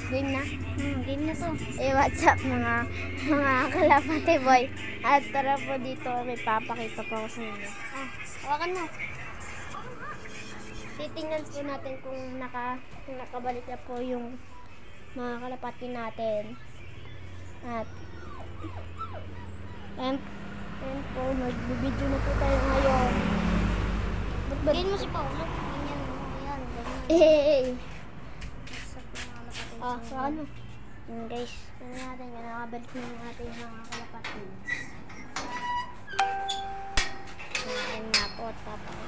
Game na? Game na to. What's up mga kalapate boy? At tara po dito, may papakita po ako sa inyo. Hawakan mo. Titingnan po natin kung nakabalik na po yung mga kalapati natin. At ayan po, mag-video na po tayo ngayon. Ganyan mo si Paolo. Ganyan mo. Ayan. Ano? Guys, ano natin, nakabalik na natin yung mga kalapati. Ayan nga po, tapos.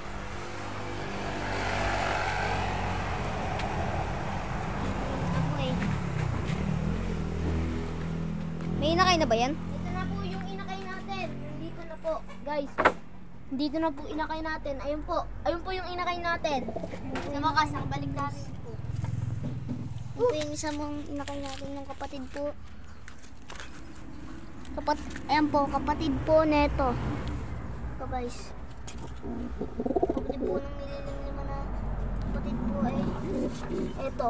May inakay na ba yan? Ito na po yung inakay natin. Dito na po, guys. Dito na po inakay natin. Ayun po yung inakay natin. Sa wakas, nakabalik natin po. Ito yung isa mong inakay natin ng kapatid po. Ayan po, kapatid po neto. Ito guys. Kapatid po ng nililim na kapatid po ay ito.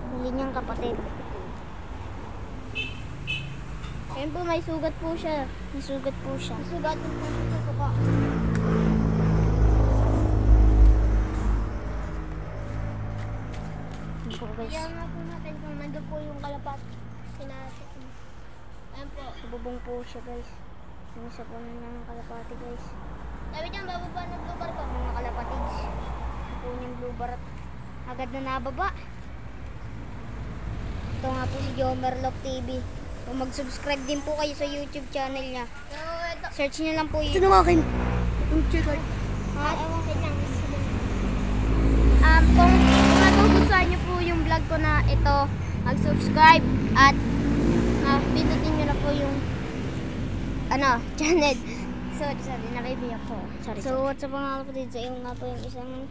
Huli niyang kapatid. Ayun po, may sugat po siya. May sugat po siya. Sugat po siya sa kuka. Ayan po guys. Iyan na po natin kung nandun po yung kalapati natin. Ayun po. Sa bubong po siya guys. Yung isa po na ng kalapati guys. Sabi niyan, bababa ng blue bar ko. Mga kalapatids. Po niyang blue bar at agad na nababa. Ito nga po si Jomerlock TV. Kung mag-subscribe din po kayo sa YouTube channel niya. So, ito. Search niyo lang po yun. Sino akin? Yung chicken. Ewan ko lang. Kung nagugustuhan niyo po yung vlog ko na ito, mag-subscribe at pindutin niyo na po yung channel. Sorry, nakibiyak ko. Sorry. So, what's up mga kapatid? So, yung nga po yung isang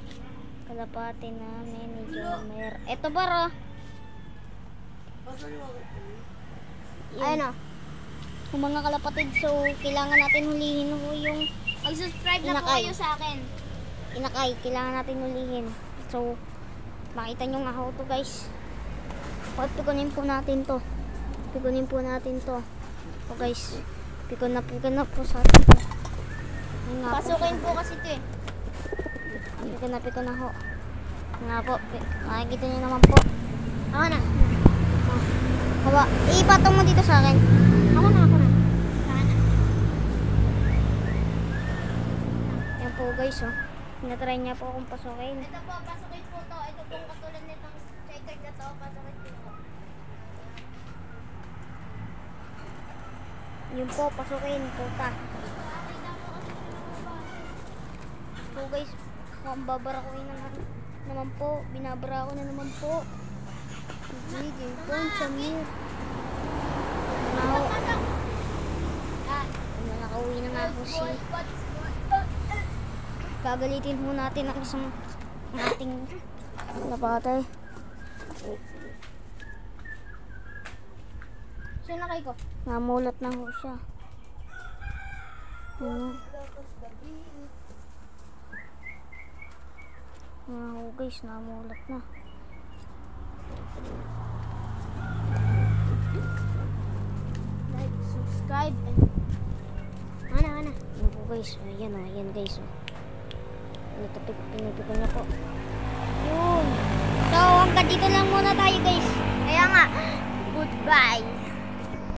kalapati namin ni Jomer. Ito baro. Ayun o. Yung mga kalapatid, so kailangan natin hulihin yung Mag-subscribe na po Inakay. kayo sa akin. inakay. Kailangan natin hulihin. So, makita nyo nga how to guys. Pikunin po natin to. Pikunin po natin to. O guys, pikon na po sa atin to. Ayun nga po. Pasukin po kasi ito eh. Pikon na ho. Ayun nga po. Makikita nyo naman po. Ako na. Hawa. Ipatong mo dito sa akin. Ako na. Ako na. Yan po guys oh. Tinatry niya po akong pasukin. Ito po, pasukin po to. Ito pong katulad nitong checker na to. Pasukin po to. Yun po, pasukin. Puta. So guys, ang babarakuin naman po. Binabara ko na naman po. Gigi, phone, Samir. Now, nakauwi na nga po si... Gagalitin po natin ang isang ating napatay. Sinakay ko. Namulat na ho siya. Guys, namulat na. Like, subscribe, and Ayan po guys. Ayan guys. Ito, pinipikon niya po. Yun. So, hanggang dito lang muna tayo guys. kaya nga, goodbye.